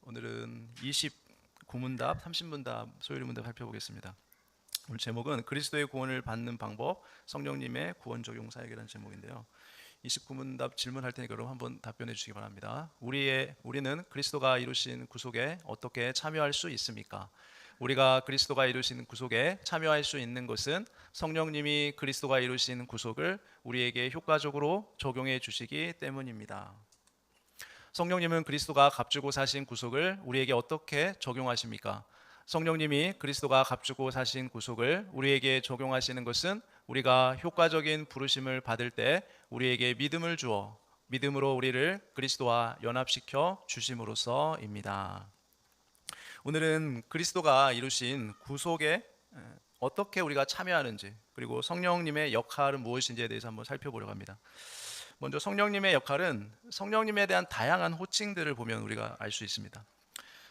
오늘은 29문답, 30문답, 소요리 문답 살펴보겠습니다. 오늘 제목은 그리스도의 구원을 받는 방법, 성령님의 구원 적용 사역이라는 제목인데요. 29문답 질문할 테니까 여러분 한번 답변해 주시기 바랍니다. 우리는 그리스도가 이루신 구속에 어떻게 참여할 수 있습니까? 우리가 그리스도가 이루신 구속에 참여할 수 있는 것은 성령님이 그리스도가 이루신 구속을 우리에게 효과적으로 적용해 주시기 때문입니다. 성령님은 그리스도가 값주고 사신 구속을 우리에게 어떻게 적용하십니까? 성령님이 그리스도가 값주고 사신 구속을 우리에게 적용하시는 것은 우리가 효과적인 부르심을 받을 때 우리에게 믿음을 주어 믿음으로 우리를 그리스도와 연합시켜 주심으로써입니다. 오늘은 그리스도가 이루신 구속에 어떻게 우리가 참여하는지, 그리고 성령님의 역할은 무엇인지에 대해서 한번 살펴보려고 합니다. 먼저 성령님의 역할은, 성령님에 대한 다양한 호칭들을 보면 우리가 알 수 있습니다.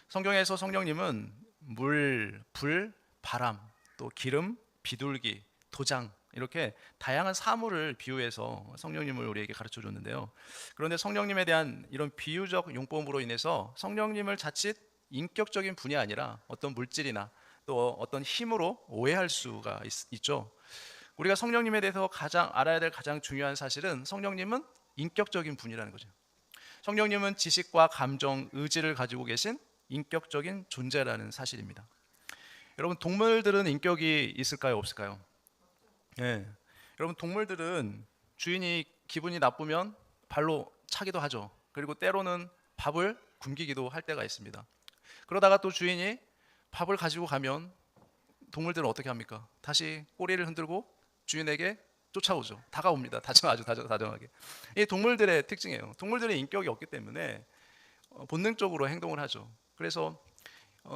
성경에서 성령님은 물, 불, 바람, 또 기름, 비둘기, 도장, 이렇게 다양한 사물을 비유해서 성령님을 우리에게 가르쳐 줬는데요. 그런데 성령님에 대한 이런 비유적 용법으로 인해서 성령님을 자칫 인격적인 분이 아니라 어떤 물질이나 또 어떤 힘으로 오해할 수가 있죠. 우리가 성령님에 대해서 가장 알아야 될 가장 중요한 사실은 성령님은 인격적인 분이라는 거죠. 성령님은 지식과 감정, 의지를 가지고 계신 인격적인 존재라는 사실입니다. 여러분, 동물들은 인격이 있을까요, 없을까요? 네. 여러분, 동물들은 주인이 기분이 나쁘면 발로 차기도 하죠. 그리고 때로는 밥을 굶기기도 할 때가 있습니다. 그러다가 또 주인이 밥을 가지고 가면 동물들은 어떻게 합니까? 다시 꼬리를 흔들고 주인에게 쫓아오죠. 다가옵니다. 아주 다정하게. 이 동물들의 특징이에요. 동물들의 인격이 없기 때문에 본능적으로 행동을 하죠. 그래서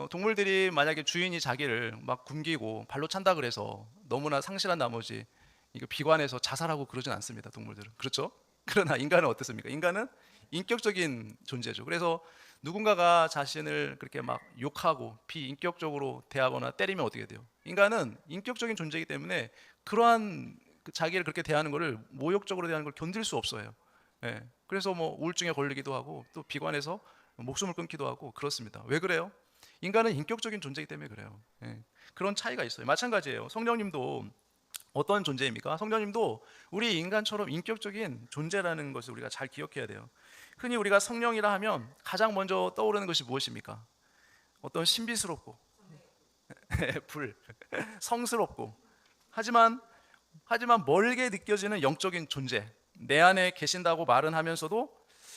동물들이 만약에 주인이 자기를 막 굶기고 발로 찬다 그래서 너무나 상실한 나머지 이거 비관해서 자살하고 그러진 않습니다. 동물들은. 그렇죠? 그러나 인간은 어떻습니까? 인간은 인격적인 존재죠. 그래서 누군가가 자신을 그렇게 막 욕하고 비인격적으로 대하거나 때리면 어떻게 돼요? 인간은 인격적인 존재이기 때문에 그러한 자기를 그렇게 대하는 것을, 모욕적으로 대하는 걸 견딜 수 없어요. 예. 그래서 뭐 우울증에 걸리기도 하고 또 비관해서 목숨을 끊기도 하고 그렇습니다. 왜 그래요? 인간은 인격적인 존재이기 때문에 그래요. 예. 그런 차이가 있어요. 마찬가지예요. 성령님도 어떤 존재입니까? 성령님도 우리 인간처럼 인격적인 존재라는 것을 우리가 잘 기억해야 돼요. 흔히 우리가 성령이라 하면 가장 먼저 떠오르는 것이 무엇입니까? 어떤 신비스럽고 불, 성스럽고 하지만 멀게 느껴지는 영적인 존재, 내 안에 계신다고 말은 하면서도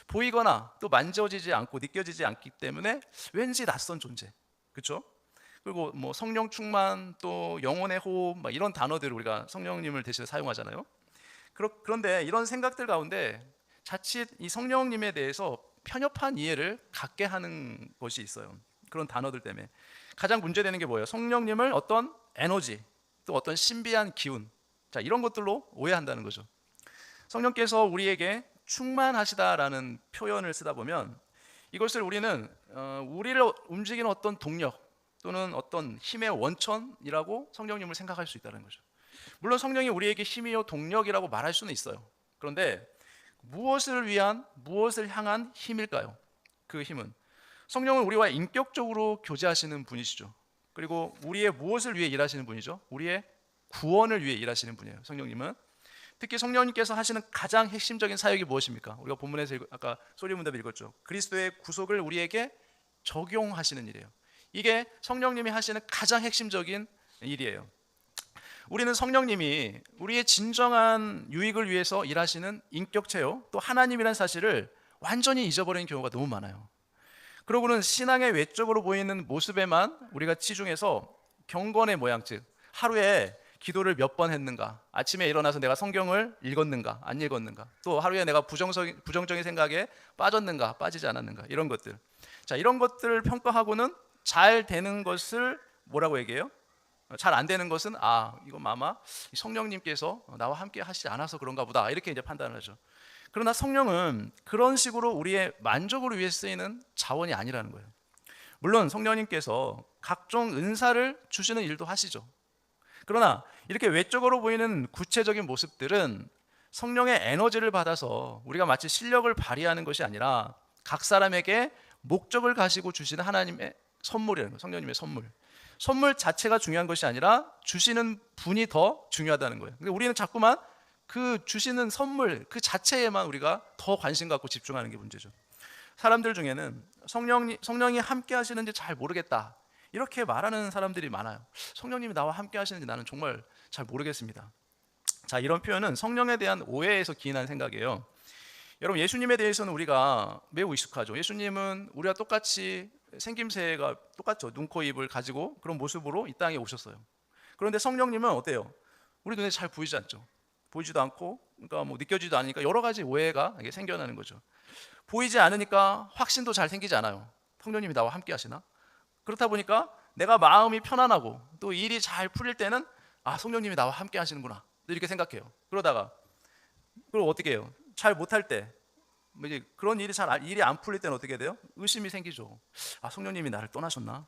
보이거나 또 만져지지 않고 느껴지지 않기 때문에 왠지 낯선 존재, 그렇죠? 그리고 뭐 성령 충만, 또 영혼의 호흡, 막 이런 단어들을 우리가 성령님을 대신에 사용하잖아요. 그런데 이런 생각들 가운데 자칫 이 성령님에 대해서 편협한 이해를 갖게 하는 것이 있어요. 그런 단어들 때문에 가장 문제되는 게 뭐예요? 성령님을 어떤 에너지, 또 어떤 신비한 기운, 자, 이런 것들로 오해한다는 거죠. 성령께서 우리에게 충만하시다라는 표현을 쓰다 보면 이것을 우리는 우리를 움직이는 어떤 동력 또는 어떤 힘의 원천이라고 성령님을 생각할 수 있다는 거죠. 물론 성령이 우리에게 힘이요 동력이라고 말할 수는 있어요. 그런데 무엇을 향한 힘일까요? 그 힘은 성령은 우리와 인격적으로 교제하시는 분이시죠. 그리고 우리의 무엇을 위해 일하시는 분이죠? 우리의 구원을 위해 일하시는 분이에요. 성령님은 특히 성령님께서 하시는 가장 핵심적인 사역이 무엇입니까? 우리가 본문에서 아까 소리문답 읽었죠. 그리스도의 구속을 우리에게 적용하시는 일이에요. 이게 성령님이 하시는 가장 핵심적인 일이에요. 우리는 성령님이 우리의 진정한 유익을 위해서 일하시는 인격체요, 또 하나님이라는 사실을 완전히 잊어버리는 경우가 너무 많아요. 그러고는 신앙의 외적으로 보이는 모습에만 우리가 치중해서 경건의 모양, 즉 하루에 기도를 몇 번 했는가, 아침에 일어나서 내가 성경을 읽었는가 안 읽었는가, 또 하루에 내가 부정적인 생각에 빠졌는가 빠지지 않았는가, 이런 것들. 자, 이런 것들을 평가하고는 잘 되는 것을 뭐라고 얘기해요? 잘 안 되는 것은 이건 아마 성령님께서 나와 함께 하시지 않아서 그런가 보다, 이렇게 이제 판단을 하죠. 그러나 성령은 그런 식으로 우리의 만족을 위해 쓰이는 자원이 아니라는 거예요. 물론 성령님께서 각종 은사를 주시는 일도 하시죠. 그러나 이렇게 외적으로 보이는 구체적인 모습들은 성령의 에너지를 받아서 우리가 마치 실력을 발휘하는 것이 아니라 각 사람에게 목적을 가지고 주시는 하나님의 선물이라는 거예요. 성령님의 선물. 선물 자체가 중요한 것이 아니라 주시는 분이 더 중요하다는 거예요. 근데 우리는 자꾸만 그 주시는 선물 그 자체에만 우리가 더 관심 갖고 집중하는 게 문제죠. 사람들 중에는 성령이 함께 하시는지 잘 모르겠다 이렇게 말하는 사람들이 많아요. 성령님이 나와 함께 하시는지 나는 정말 잘 모르겠습니다. 자, 이런 표현은 성령에 대한 오해에서 기인한 생각이에요. 여러분, 예수님에 대해서는 우리가 매우 익숙하죠. 예수님은 우리와 똑같이 생김새가 똑같죠. 눈, 코, 입을 가지고 그런 모습으로 이 땅에 오셨어요. 그런데 성령님은 어때요? 우리 눈에 잘 보이지 않죠. 보이지도 않고, 그러니까 뭐 느껴지지도 않으니까 여러 가지 오해가 생겨나는 거죠. 보이지 않으니까 확신도 잘 생기지 않아요. 성령님이 나와 함께 하시나? 그렇다 보니까 내가 마음이 편안하고 또 일이 잘 풀릴 때는 아, 성령님이 나와 함께 하시는구나 이렇게 생각해요. 그러다가 그럼 어떻게 해요? 잘 못할 때 이제 그런 일이 안 풀릴 때는 어떻게 돼요? 의심이 생기죠. 아, 성령님이 나를 떠나셨나?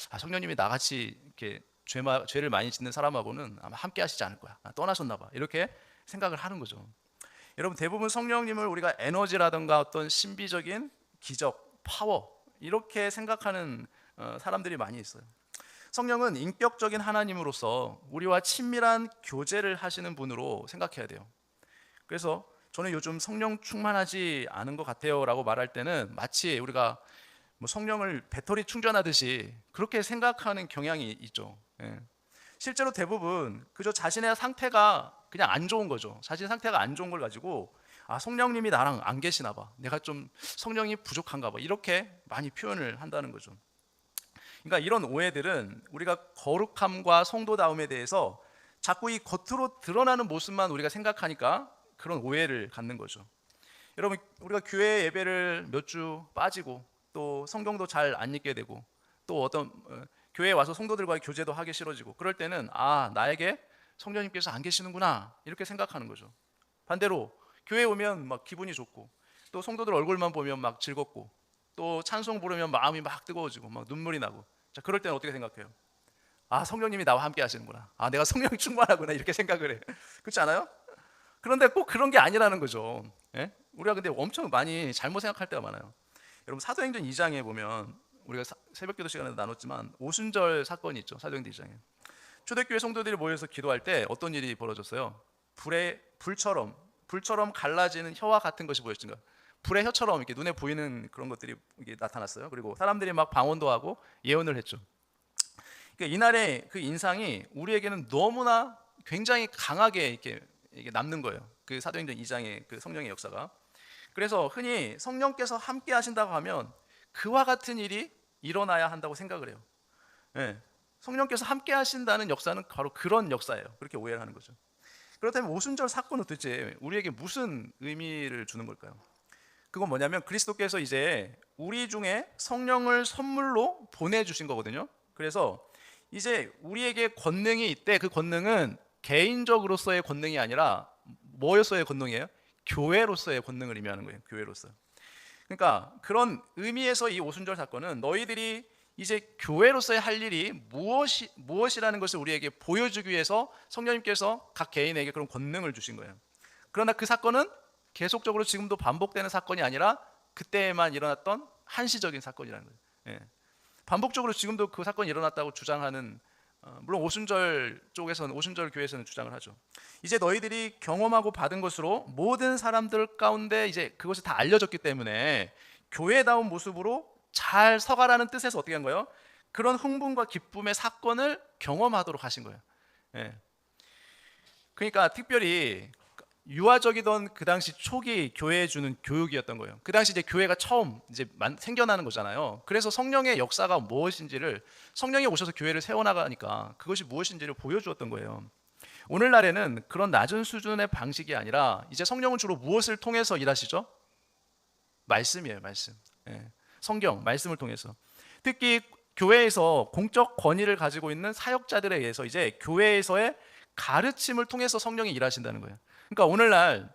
아, 성령님이 나같이 이렇게 죄를 많이 짓는 사람하고는 아마 함께 하시지 않을 거야. 아, 떠나셨나 봐. 이렇게 생각을 하는 거죠. 여러분, 대부분 성령님을 우리가 에너지라든가 어떤 신비적인 기적, 파워 이렇게 생각하는 사람들이 많이 있어요. 성령은 인격적인 하나님으로서 우리와 친밀한 교제를 하시는 분으로 생각해야 돼요. 그래서 저는 요즘 성령 충만하지 않은 것 같아요 라고 말할 때는 마치 우리가 뭐 성령을 배터리 충전하듯이 그렇게 생각하는 경향이 있죠. 예. 실제로 대부분 그저 자신의 상태가 그냥 안 좋은 거죠. 자신의 상태가 안 좋은 걸 가지고 아, 성령님이 나랑 안 계시나 봐, 내가 좀 성령이 부족한가 봐 이렇게 많이 표현을 한다는 거죠. 그러니까 이런 오해들은 우리가 거룩함과 성도다움에 대해서 자꾸 이 겉으로 드러나는 모습만 우리가 생각하니까 그런 오해를 갖는 거죠. 여러분, 우리가 교회 예배를 몇 주 빠지고 또 성경도 잘 안 읽게 되고 또 어떤 교회에 와서 성도들과의 교제도 하기 싫어지고 그럴 때는 아, 나에게 성령님께서 안 계시는구나 이렇게 생각하는 거죠. 반대로 교회에 오면 막 기분이 좋고 또 성도들 얼굴만 보면 막 즐겁고 또 찬송 부르면 마음이 막 뜨거워지고 막 눈물이 나고 자, 그럴 때는 어떻게 생각해요? 아, 성령님이 나와 함께 하시는구나. 아, 내가 성령 충만하구나 이렇게 생각을 해. 그렇지 않아요? 그런데 꼭 그런 게 아니라는 거죠. 예? 우리가 근데 엄청 많이 잘못 생각할 때가 많아요. 여러분, 사도행전 2장에 보면 우리가 새벽기도 시간에 나눴지만 오순절 사건이 있죠. 사도행전 2장에 초대교회 성도들이 모여서 기도할 때 어떤 일이 벌어졌어요? 불처럼 갈라지는 혀와 같은 것이 보였습니다. 불의 혀처럼 이렇게 눈에 보이는 그런 것들이 이게 나타났어요. 그리고 사람들이 막 방언도 하고 예언을 했죠. 그러니까 이날의 그 인상이 우리에게는 너무나 굉장히 강하게 이렇게 남는 거예요. 그 사도행전 2장의 그 성령의 역사가. 그래서 흔히 성령께서 함께 하신다고 하면 그와 같은 일이 일어나야 한다고 생각을 해요. 예. 성령께서 함께 하신다는 역사는 바로 그런 역사예요. 그렇게 오해를 하는 거죠. 그렇다면 오순절 사건은 도대체 우리에게 무슨 의미를 주는 걸까요? 그건 뭐냐면 그리스도께서 이제 우리 중에 성령을 선물로 보내주신 거거든요. 그래서 이제 우리에게 권능이 있대. 그 권능은 개인적으로서의 권능이 아니라 뭐로서의 권능이에요? 교회로서의 권능을 의미하는 거예요. 교회로서. 그러니까 그런 의미에서 이 오순절 사건은 너희들이 이제 교회로서의 할 일이 무엇이라는 것을 우리에게 보여주기 위해서 성령님께서 각 개인에게 그런 권능을 주신 거예요. 그러나 그 사건은 계속적으로 지금도 반복되는 사건이 아니라 그때에만 일어났던 한시적인 사건이라는 거예요. 예. 반복적으로 지금도 그 사건이 일어났다고 주장하는 물론 오순절 쪽에서는 오순절 교회에서는 주장을 하죠. 이제 너희들이 경험하고 받은 것으로 모든 사람들 가운데 이제 그것이 다 알려졌기 때문에 교회다운 모습으로 잘 서가라는 뜻에서 어떻게 한 거예요? 그런 흥분과 기쁨의 사건을 경험하도록 하신 거예요. 예. 그러니까 특별히 유아적이던 그 당시 초기 교회에 주는 교육이었던 거예요. 그 당시 이제 교회가 처음 이제 생겨나는 거잖아요. 그래서 성령의 역사가 무엇인지를 성령이 오셔서 교회를 세워나가니까 그것이 무엇인지를 보여주었던 거예요. 오늘날에는 그런 낮은 수준의 방식이 아니라 이제 성령은 주로 무엇을 통해서 일하시죠? 말씀이에요, 말씀. 예. 성경, 말씀을 통해서. 특히 교회에서 공적 권위를 가지고 있는 사역자들에 의해서 이제 교회에서의 가르침을 통해서 성령이 일하신다는 거예요. 그러니까 오늘날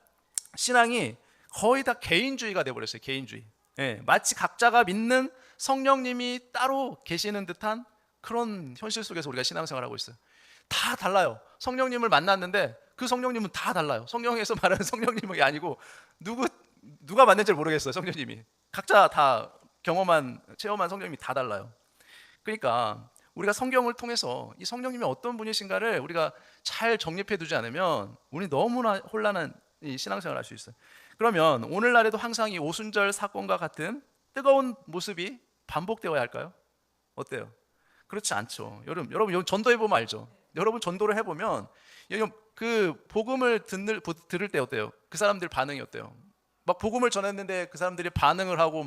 신앙이 거의 다 개인주의가 돼버렸어요. 개인주의. 예, 마치 각자가 믿는 성령님이 따로 계시는 듯한 그런 현실 속에서 우리가 신앙생활을 하고 있어요. 다 달라요. 성령님을 만났는데 그 성령님은 다 달라요. 성경에서 말하는 성령님이 아니고 누가 맞는지 모르겠어요. 성령님이 각자 다 체험한 성령님이 다 달라요. 그러니까 우리가 성경을 통해서 이 성령님이 어떤 분이신가를 우리가 잘 정립해 두지 않으면 우리 너무나 혼란한 이 신앙생활을 할 수 있어요. 그러면 오늘날에도 항상 이 오순절 사건과 같은 뜨거운 모습이 반복되어야 할까요? 어때요? 그렇지 않죠. 여러분 전도해 보면 알죠. 여러분 전도를 해보면 그 복음을 들을 때 어때요? 그 사람들 반응이 어때요? 막 복음을 전했는데 그 사람들이 반응을 하고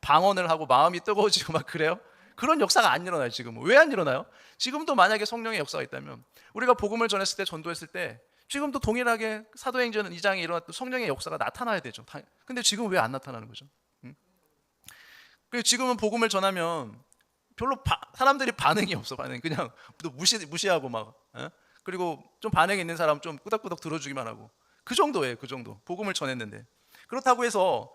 방언을 하고 마음이 뜨거워지고 막 그래요? 그런 역사가 안 일어나요. 지금은. 왜 안 일어나요? 지금도 만약에 성령의 역사가 있다면 우리가 복음을 전했을 때, 전도했을 때 지금도 동일하게 사도행전 2장에 일어났던 성령의 역사가 나타나야 되죠. 근데 지금 왜 안 나타나는 거죠? 지금은 복음을 전하면 별로 사람들이 반응이 없어. 그냥 무시하고 막 그리고 좀 반응이 있는 사람 좀 끄덕끄덕 들어주기만 하고 그 정도예요. 그 정도. 복음을 전했는데 그렇다고 해서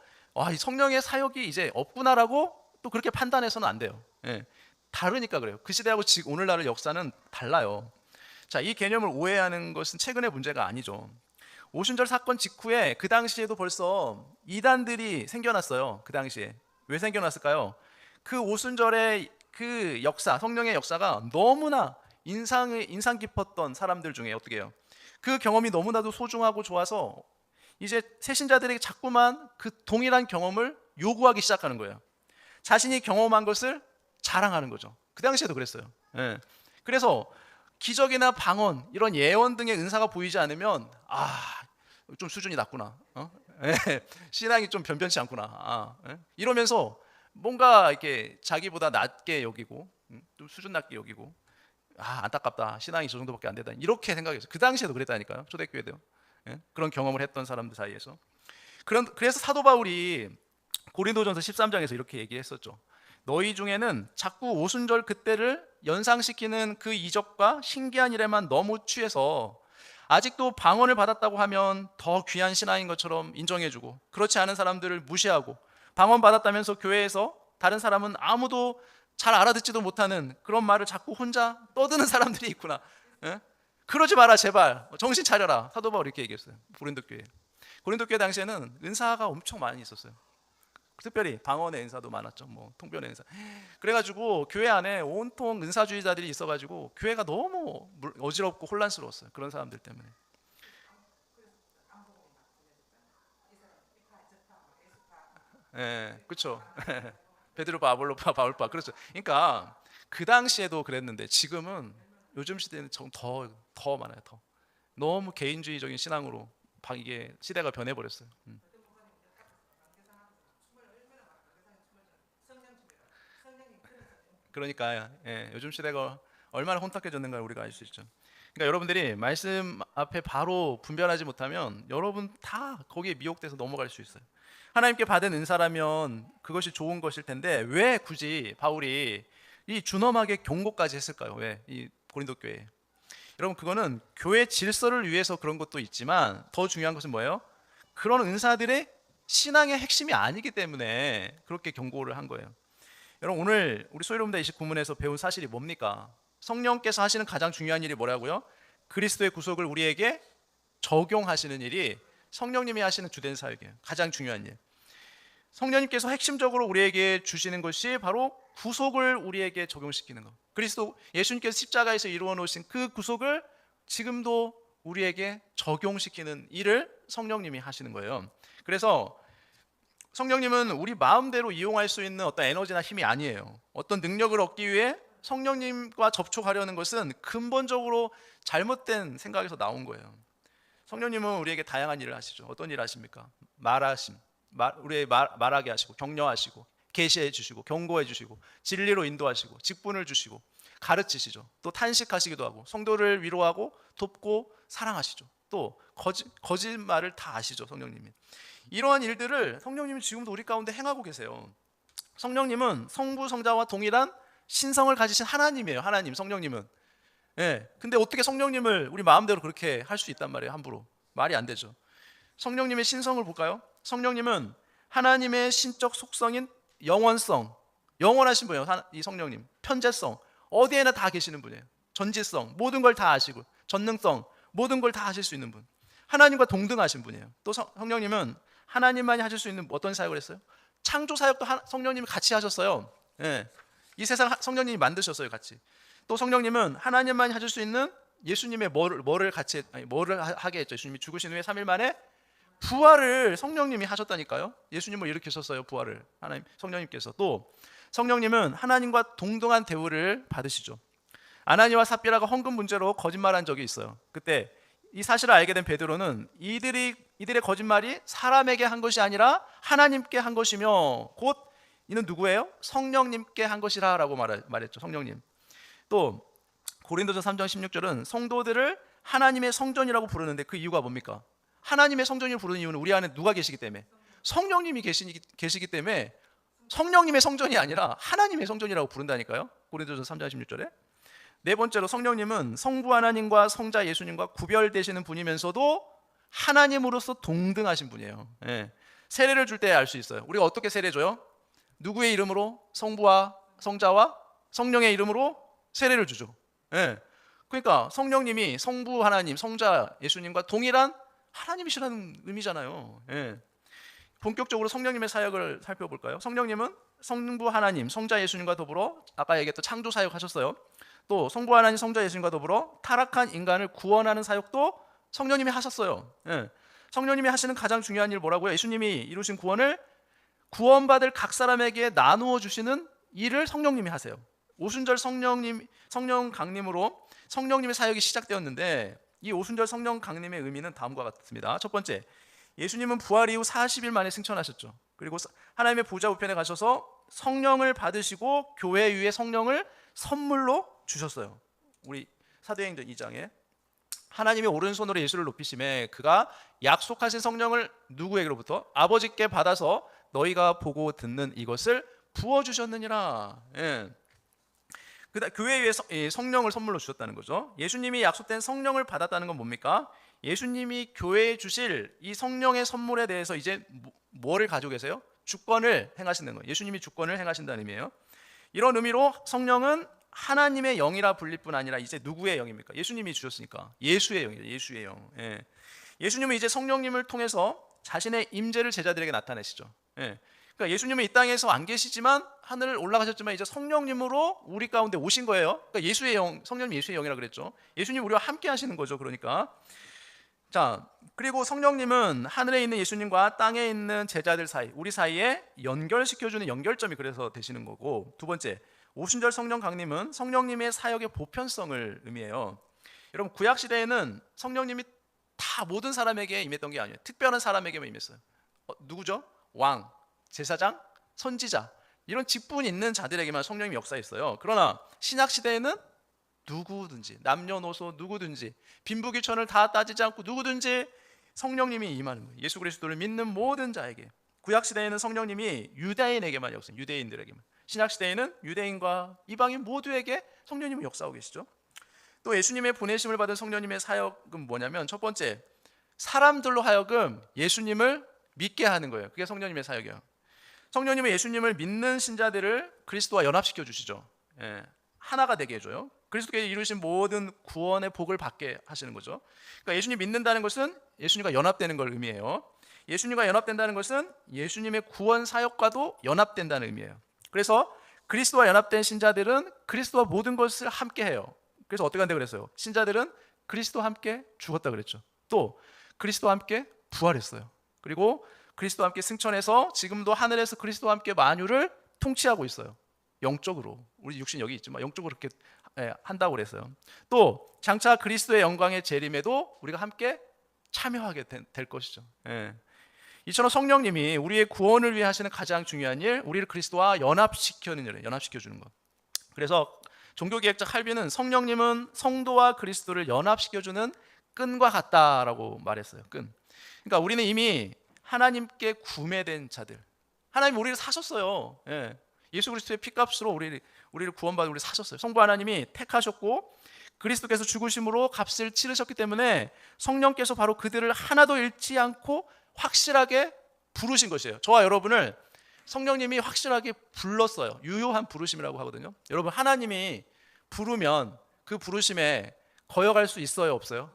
이 성령의 사역이 이제 없구나라고 또 그렇게 판단해서는 안 돼요. 다르니까 그래요. 그 시대하고 지금 오늘날의 역사는 달라요. 자, 이 개념을 오해하는 것은 최근의 문제가 아니죠. 오순절 사건 직후에 그 당시에도 벌써 이단들이 생겨났어요. 그 당시에 왜 생겨났을까요? 그 오순절의 그 역사, 성령의 역사가 너무나 인상 깊었던 사람들 중에 어떻게 해요? 그 경험이 너무나도 소중하고 좋아서 이제 새신자들에게 자꾸만 그 동일한 경험을 요구하기 시작하는 거예요. 자신이 경험한 것을 자랑하는 거죠. 그 당시에도 그랬어요. 그래서 기적이나 방언, 이런 예언 등의 은사가 보이지 않으면 좀 수준이 낮구나. 신앙이 좀 변변치 않구나. 이러면서 뭔가 이렇게 자기보다 낮게 여기고 좀 수준 낮게 여기고 안타깝다. 신앙이 저 정도밖에 안 되다. 이렇게 생각했어요. 그 당시에도 그랬다니까요. 초대교회도요. 그런 경험을 했던 사람들 사이에서. 그래서 사도 바울이 고린도전서 13장에서 이렇게 얘기했었죠. 너희 중에는 자꾸 오순절 그때를 연상시키는 그 이적과 신기한 일에만 너무 취해서 아직도 방언을 받았다고 하면 더 귀한 신앙인 것처럼 인정해주고, 그렇지 않은 사람들을 무시하고, 방언 받았다면서 교회에서 다른 사람은 아무도 잘 알아듣지도 못하는 그런 말을 자꾸 혼자 떠드는 사람들이 있구나. 그러지 마라 제발. 정신 차려라. 사도 바울이 이렇게 얘기했어요. 고린도 교회 당시에는 은사가 엄청 많이 있었어요. 특별히 방언의 은사도 많았죠. 통변의 은사. 그래가지고 교회 안에 온통 은사주의자들이 있어가지고 교회가 너무 어지럽고 혼란스러웠어요. 그런 사람들 때문에. 그렇죠. 베드로파, 아볼로파, 바울파. 그렇죠. 그러니까 그 당시에도 그랬는데 지금은 요즘 시대는 더 많아요. 더 너무 개인주의적인 신앙으로 이게 시대가 변해버렸어요. 그러니까 요즘 시대가 얼마나 혼탁해졌는가 우리가 알 수 있죠. 그러니까 여러분들이 말씀 앞에 바로 분별하지 못하면 여러분 다 거기에 미혹돼서 넘어갈 수 있어요. 하나님께 받은 은사라면 그것이 좋은 것일 텐데 왜 굳이 바울이 이 준엄하게 경고까지 했을까요? 왜 이 고린도 교회에? 여러분 그거는 교회 질서를 위해서 그런 것도 있지만 더 중요한 것은 뭐예요? 그런 은사들의 신앙의 핵심이 아니기 때문에 그렇게 경고를 한 거예요. 여러분 오늘 우리 소유로움대 29문에서 배운 사실이 뭡니까? 성령께서 하시는 가장 중요한 일이 뭐라고요? 그리스도의 구속을 우리에게 적용하시는 일이 성령님이 하시는 주된 사역이에요. 가장 중요한 일. 성령님께서 핵심적으로 우리에게 주시는 것이 바로 구속을 우리에게 적용시키는 것. 예수님께서 십자가에서 이루어 놓으신 그 구속을 지금도 우리에게 적용시키는 일을 성령님이 하시는 거예요. 그래서 성령님은 우리 마음대로 이용할 수 있는 어떤 에너지나 힘이 아니에요. 어떤 능력을 얻기 위해 성령님과 접촉하려는 것은 근본적으로 잘못된 생각에서 나온 거예요. 성령님은 우리에게 다양한 일을 하시죠. 어떤 일을 하십니까? 우리의 말하게 하시고, 격려하시고, 계시해 주시고, 경고해 주시고, 진리로 인도하시고, 직분을 주시고, 가르치시죠. 또 탄식하시기도 하고, 성도를 위로하고, 돕고, 사랑하시죠. 또 거짓말을 다 아시죠, 성령님이. 이러한 일들을 성령님이 지금도 우리 가운데 행하고 계세요. 성령님은 성부 성자와 동일한 신성을 가지신 하나님이에요. 하나님, 성령님은. 근데 어떻게 성령님을 우리 마음대로 그렇게 할 수 있단 말이에요, 함부로. 말이 안 되죠. 성령님의 신성을 볼까요? 성령님은 하나님의 신적 속성인 영원성, 영원하신 분이에요. 이 성령님. 편재성, 어디에나 다 계시는 분이에요. 전지성, 모든 걸 다 아시고, 전능성, 모든 걸 다 하실 수 있는 분. 하나님과 동등하신 분이에요. 또 성령님은 하나님만이 하실 수 있는 어떤 사역을 했어요? 창조 사역도 성령님이 같이 하셨어요. 예. 이 세상 성령님이 만드셨어요, 같이. 또 성령님은 하나님만이 하실 수 있는 예수님의 뭐를 하게 했죠. 예수님이 죽으신 후에 3일 만에 부활을 성령님이 하셨다니까요. 예수님을 일으키셨어요, 부활을. 하나님 성령님께서. 또 성령님은 하나님과 동등한 대우를 받으시죠. 아나니와 삽비라가 헌금 문제로 거짓말한 적이 있어요. 그때 이 사실을 알게 된 베드로는 이들의 거짓말이 사람에게 한 것이 아니라 하나님께 한 것이며 곧 이는 누구예요? 성령님께 한 것이라라고 말했죠. 성령님. 또 고린도전 3장 16절은 성도들을 하나님의 성전이라고 부르는데 그 이유가 뭡니까? 하나님의 성전이라고 부르는 이유는 우리 안에 누가 계시기 때문에, 성령님이 계시기 때문에 성령님의 성전이 아니라 하나님의 성전이라고 부른다니까요. 고린도전 3장 16절에. 네 번째로 성령님은 성부 하나님과 성자 예수님과 구별되시는 분이면서도 하나님으로서 동등하신 분이에요. 예. 세례를 줄 때 알 수 있어요. 우리가 어떻게 세례 줘요? 누구의 이름으로? 성부와 성자와 성령의 이름으로 세례를 주죠. 예. 그러니까 성령님이 성부 하나님, 성자 예수님과 동일한 하나님이시라는 의미잖아요. 예. 본격적으로 성령님의 사역을 살펴볼까요? 성령님은 성부 하나님, 성자 예수님과 더불어 아까 얘기했던 창조 사역 하셨어요. 또 성부 하나님, 성자 예수님과 더불어 타락한 인간을 구원하는 사역도 성령님이 하셨어요. 예. 성령님이 하시는 가장 중요한 일 뭐라고요? 예수님이 이루신 구원을 구원받을 각 사람에게 나누어 주시는 일을 성령님이 하세요. 오순절 성령 강림으로 성령님의 사역이 시작되었는데 이 오순절 성령 강림의 의미는 다음과 같습니다. 첫 번째, 예수님은 부활 이후 40일 만에 승천하셨죠. 그리고 하나님의 보좌 우편에 가셔서 성령을 받으시고 교회 위에 성령을 선물로 주셨어요. 우리 사도행전 2장에 하나님의 오른손으로 예수를 높이심에 그가 약속하신 성령을 누구에게로부터? 아버지께 받아서 너희가 보고 듣는 이것을 부어주셨느니라. 예. 교회 위에 성령을 선물로 주셨다는 거죠. 예수님이 약속된 성령을 받았다는 건 뭡니까? 예수님이 교회에 주실 이 성령의 선물에 대해서 이제 뭐를 가지고 계세요? 주권을 행하시는 거예요. 예수님이 주권을 행하신다는 의미예요. 이런 의미로 성령은 하나님의 영이라 불릴 뿐 아니라 이제 누구의 영입니까? 예수님이 주셨으니까 예수의 영이죠. 예수의 영. 예. 예수님은 이제 성령님을 통해서 자신의 임재를 제자들에게 나타내시죠. 예. 그러니까 예수님은 이 땅에서 안 계시지만 하늘을 올라가셨지만 이제 성령님으로 우리 가운데 오신 거예요. 그러니까 예수의 영, 성령님 예수의 영이라 그랬죠. 예수님 우리와 함께 하시는 거죠. 그러니까 자, 그리고 성령님은 하늘에 있는 예수님과 땅에 있는 제자들 사이, 우리 사이에 연결시켜주는 연결점이 그래서 되시는 거고, 두 번째, 오순절 성령 강림은 성령님의 사역의 보편성을 의미해요. 여러분 구약 시대에는 성령님이 다 모든 사람에게 임했던 게 아니에요. 특별한 사람에게만 임했어요. 누구죠? 왕, 제사장, 선지자, 이런 직분 있는 자들에게만 성령님이 역사했어요. 그러나 신약 시대에는 누구든지, 남녀노소 누구든지, 빈부귀천을 다 따지지 않고 누구든지 성령님이 임하는 거예요. 예수 그리스도를 믿는 모든 자에게. 구약 시대에는 성령님이 유대인에게만 역사, 유대인들에게만. 신약 시대에는 유대인과 이방인 모두에게 성령님이 역사하고 계시죠. 또 예수님의 보내심을 받은 성령님의 사역은 뭐냐면, 첫 번째, 사람들로 하여금 예수님을 믿게 하는 거예요. 그게 성령님의 사역이에요. 성령님은 예수님을 믿는 신자들을 그리스도와 연합시켜 주시죠. 예, 하나가 되게 해줘요. 그리스도께서 이루신 모든 구원의 복을 받게 하시는 거죠. 그러니까 예수님 믿는다는 것은 예수님과 연합되는 걸 의미해요. 예수님과 연합된다는 것은 예수님의 구원 사역과도 연합된다는 의미예요. 그래서 그리스도와 연합된 신자들은 그리스도와 모든 것을 함께 해요. 그래서 어떻게 한다고 그랬어요? 신자들은 그리스도와 함께 죽었다 그랬죠. 또 그리스도와 함께 부활했어요. 그리고 그리스도와 함께 승천해서 지금도 하늘에서 그리스도와 함께 만유를 통치하고 있어요. 영적으로. 우리 육신 여기 있지만 영적으로 그렇게 한다고 그랬어요. 또 장차 그리스도의 영광의 재림에도 우리가 함께 참여하게 될 것이죠. 이처럼 성령님이 우리의 구원을 위해 하시는 가장 중요한 일, 우리를 그리스도와 연합시켜주는 일, 연합시켜주는 것. 그래서 종교개혁자 칼빈은 성령님은 성도와 그리스도를 연합시켜주는 끈과 같다라고 말했어요. 끈. 그러니까 우리는 이미 하나님께 구매된 자들. 하나님 우리를 사셨어요. 예수 그리스도의 피값으로 우리를 구원받아 우리를 사셨어요. 성부 하나님이 택하셨고 그리스도께서 죽으심으로 값을 치르셨기 때문에 성령께서 바로 그들을 하나도 잃지 않고 확실하게 부르신 것이에요. 저와 여러분을 성령님이 확실하게 불렀어요. 유효한 부르심이라고 하거든요. 여러분 하나님이 부르면 그 부르심에 거역할 수 있어요? 없어요?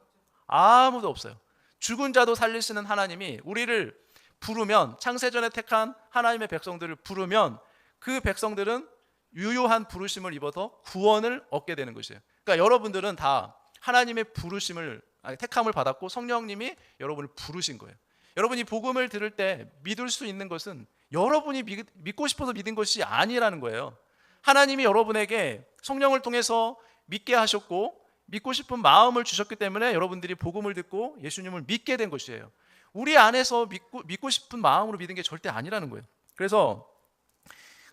아무도 없어요. 죽은 자도 살리시는 하나님이 우리를 부르면, 창세전에 택한 하나님의 백성들을 부르면 그 백성들은 유효한 부르심을 입어서 구원을 얻게 되는 것이에요. 그러니까 여러분들은 다 하나님의 부르심을, 택함을 받았고 성령님이 여러분을 부르신 거예요. 여러분이 복음을 들을 때 믿을 수 있는 것은 여러분이 믿고 싶어서 믿은 것이 아니라는 거예요. 하나님이 여러분에게 성령을 통해서 믿게 하셨고 믿고 싶은 마음을 주셨기 때문에 여러분들이 복음을 듣고 예수님을 믿게 된 것이에요. 우리 안에서 믿고 싶은 마음으로 믿은 게 절대 아니라는 거예요. 그래서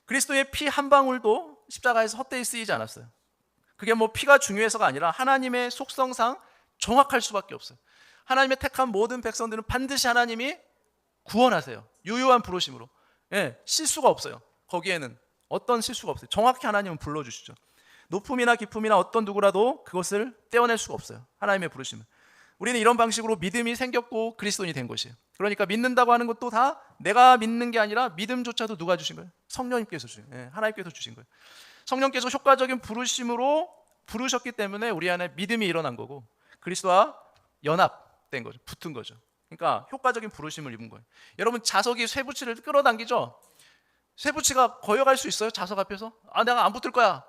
그리스도의 피 한 방울도 십자가에서 헛되이 쓰이지 않았어요. 그게 뭐 피가 중요해서가 아니라 하나님의 속성상 정확할 수밖에 없어요. 하나님의 택한 모든 백성들은 반드시 하나님이 구원하세요. 유효한 부르심으로. 예, 실수가 없어요. 거기에는 어떤 실수가 없어요. 정확히 하나님은 불러주시죠. 높음이나 깊음이나 어떤 누구라도 그것을 떼어낼 수가 없어요. 하나님의 부르심은. 우리는 이런 방식으로 믿음이 생겼고 그리스도인이 된 것이에요. 그러니까 믿는다고 하는 것도 다 내가 믿는 게 아니라 믿음조차도 누가 주신 거예요? 성령님께서 주신 거예요. 하나님께서 주신 거예요. 성령께서 효과적인 부르심으로 부르셨기 때문에 우리 안에 믿음이 일어난 거고 그리스도와 연합된 거죠. 붙은 거죠. 그러니까 효과적인 부르심을 입은 거예요. 여러분 자석이 쇠붙이를 끌어당기죠? 쇠붙이가 거여갈 수 있어요? 자석 앞에서? 내가 안 붙을 거야.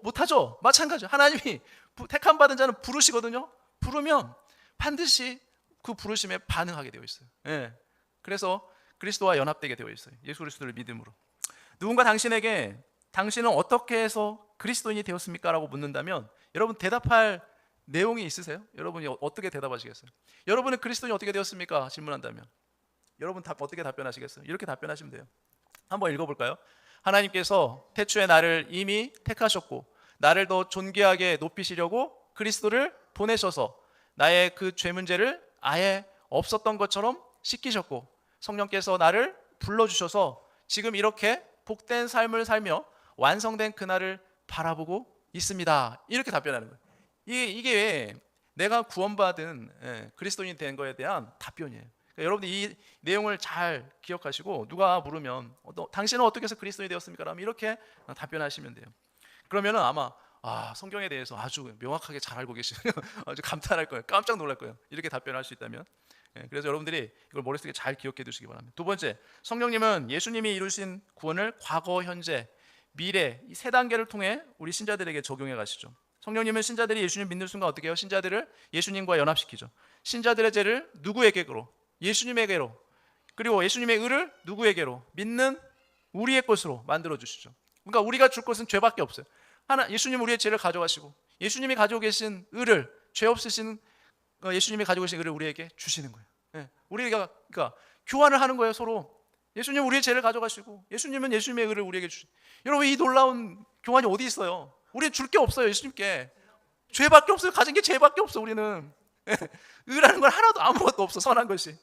못하죠? 마찬가지죠. 하나님이 택함 받은 자는 부르시거든요. 부르면 반드시 그 부르심에 반응하게 되어 있어요. 예. 그래서 그리스도와 연합되게 되어 있어요. 예수 그리스도를 믿음으로. 누군가 당신에게 당신은 어떻게 해서 그리스도인이 되었습니까? 라고 묻는다면 여러분 대답할 내용이 있으세요? 여러분이 어떻게 대답하시겠어요? 여러분은 그리스도인이 어떻게 되었습니까? 질문한다면 여러분 어떻게 답변하시겠어요? 이렇게 답변하시면 돼요. 한번 읽어볼까요? 하나님께서 태초에 나를 이미 택하셨고 나를 더 존귀하게 높이시려고 그리스도를 보내셔서 나의 그 죄 문제를 아예 없었던 것처럼 씻기셨고 성령께서 나를 불러주셔서 지금 이렇게 복된 삶을 살며 완성된 그날을 바라보고 있습니다. 이렇게 답변하는 거예요. 이게 내가 구원받은 그리스도인이 된 거에 대한 답변이에요. 그러니까 여러분들이 이 내용을 잘 기억하시고 누가 물으면 당신은 어떻게 해서 그리스도인이 되었습니까? 라면 이렇게 답변하시면 돼요. 그러면은 아마 성경에 대해서 아주 명확하게 잘 알고 계시면 아주 감탄할 거예요. 깜짝 놀랄 거예요. 이렇게 답변할 수 있다면. 그래서 여러분들이 이걸 머릿속에 잘 기억해 두시기 바랍니다. 두 번째, 성령님은 예수님이 이루신 구원을 과거, 현재, 미래 이 세 단계를 통해 우리 신자들에게 적용해 가시죠. 성령님은 신자들이 예수님 믿는 순간 어떻게 해요? 신자들을 예수님과 연합시키죠. 신자들의 죄를 누구에게로? 예수님에게로. 그리고 예수님의 의를 누구에게로? 믿는 우리의 것으로 만들어 주시죠. 그러니까 우리가 줄 것은 죄밖에 없어요. 예수님 우리의 죄를 가져가시고 예수님이 가지고 계신 의를, 죄 없으신 예수님이 가지고 계신 의를 우리에게 주시는 거예요. 우리가 그러니까 교환을 하는 거예요. 서로. 예수님 우리의 죄를 가져가시고 예수님은 예수님의 의를 우리에게 주시. 여러분 이 놀라운 교환이 어디 있어요? 우리는 줄 게 없어요. 예수님께 죄밖에 없어요. 가진 게 죄밖에 없어. 우리는 의라는 건 하나도 아무것도 없어. 선한 것이.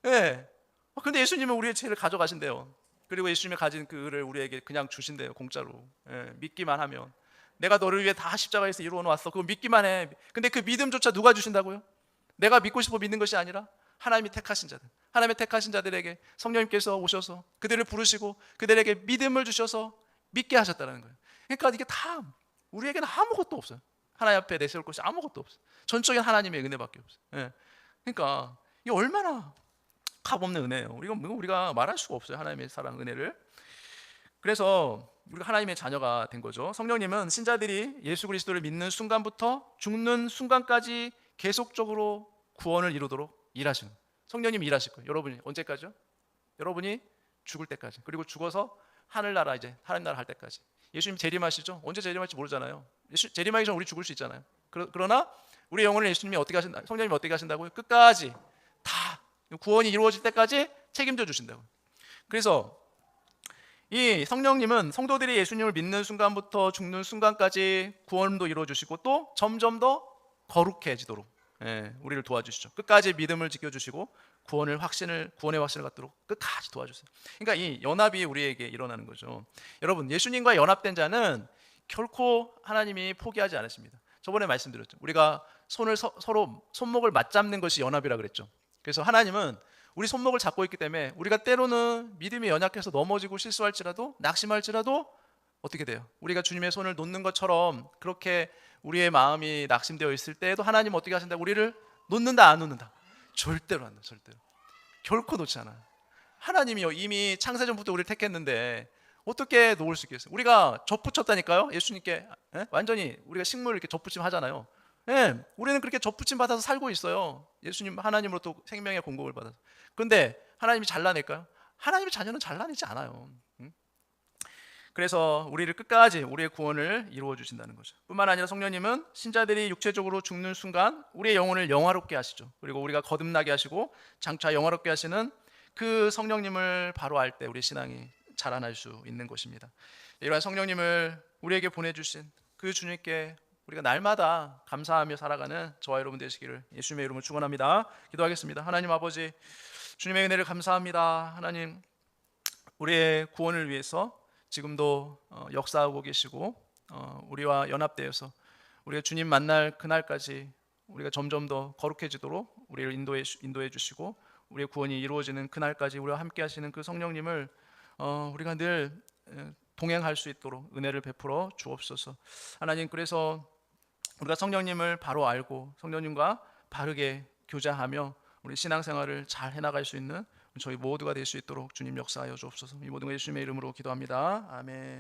근데 예수님은 우리의 죄를 가져가신대요. 그리고 예수님이 가진 그 의를 우리에게 그냥 주신대요. 공짜로. 믿기만 하면. 내가 너를 위해 다 십자가에서 이루어 놓았어. 그거 믿기만 해. 근데 그 믿음조차 누가 주신다고요? 내가 믿고 싶어 믿는 것이 아니라 하나님이 택하신 자들, 하나님의 택하신 자들에게 성령님께서 오셔서 그들을 부르시고 그들에게 믿음을 주셔서 믿게 하셨다는 거예요. 그러니까 이게 다 우리에게는 아무것도 없어요. 하나님 앞에 내세울 것이 아무것도 없어요. 전적인 하나님의 은혜밖에 없어요. 그러니까 이게 얼마나 값없는 은혜예요. 우리가 말할 수가 없어요. 하나님의 사랑 은혜를. 그래서 우리가 하나님의 자녀가 된 거죠. 성령님은 신자들이 예수 그리스도를 믿는 순간부터 죽는 순간까지 계속적으로 구원을 이루도록 일하시는 거예요. 성령님이 일하실 거예요. 여러분이 언제까지요? 여러분이 죽을 때까지. 그리고 죽어서 하늘나라 할 때까지. 예수님 재림하시죠? 언제 재림할지 모르잖아요. 재림하기 전에 우리 죽을 수 있잖아요. 그러나 우리 영혼을 예수님이 어떻게 하신다? 성령님이 어떻게 하신다고요? 끝까지 다 구원이 이루어질 때까지 책임져 주신다고. 그래서 이 성령님은 성도들이 예수님을 믿는 순간부터 죽는 순간까지 구원도 이루어 주시고 또 점점 더 거룩해지도록 우리를 도와주시죠. 끝까지 믿음을 지켜주시고 구원의 확신을 갖도록 끝까지 도와주세요. 그러니까 이 연합이 우리에게 일어나는 거죠. 여러분, 예수님과 연합된 자는 결코 하나님이 포기하지 않으십니다. 저번에 말씀드렸죠. 우리가 서로 손목을 맞잡는 것이 연합이라 그랬죠. 그래서 하나님은 우리 손목을 잡고 있기 때문에 우리가 때로는 믿음이 연약해서 넘어지고 실수할지라도 낙심할지라도 어떻게 돼요? 우리가 주님의 손을 놓는 것처럼 그렇게 우리의 마음이 낙심되어 있을 때에도 하나님은 어떻게 하신다? 우리를 놓는다 안 놓는다? 절대로 안 놓는다. 절대로. 결코 놓지 않아요. 하나님이요 이미 창세전부터 우리를 택했는데 어떻게 놓을 수 있겠어요? 우리가 접붙였다니까요. 예수님께 완전히 우리가 식물 이렇게 접붙임 하잖아요. 예, 우리는 그렇게 접붙임 받아서 살고 있어요. 예수님 하나님으로부터 생명의 공급을 받아서. 그런데 하나님이 잘라낼까요? 하나님의 자녀는 잘라내지 않아요. 그래서 우리를 끝까지 우리의 구원을 이루어 주신다는 거죠. 뿐만 아니라 성령님은 신자들이 육체적으로 죽는 순간 우리의 영혼을 영화롭게 하시죠. 그리고 우리가 거듭나게 하시고 장차 영화롭게 하시는 그 성령님을 바로 알 때 우리 신앙이 자라날 수 있는 것입니다. 이러한 성령님을 우리에게 보내주신 그 주님께 우리가 날마다 감사하며 살아가는 저와 여러분 되시기를 예수님의 이름으로 축원합니다. 기도하겠습니다. 하나님 아버지, 주님의 은혜를 감사합니다. 하나님, 우리의 구원을 위해서 지금도 역사하고 계시고 우리와 연합되어서 우리가 주님 만날 그날까지 우리가 점점 더 거룩해지도록 우리를 인도해 주시고 우리의 구원이 이루어지는 그날까지 우리와 함께 하시는 그 성령님을 우리가 늘 동행할 수 있도록 은혜를 베풀어 주옵소서. 하나님, 그래서 우리가 성령님을 바로 알고 성령님과 바르게 교제하며 우리 신앙생활을 잘 해나갈 수 있는 저희 모두가 될 수 있도록 주님 역사하여 주옵소서. 이 모든 것 예수님의 이름으로 기도합니다. 아멘.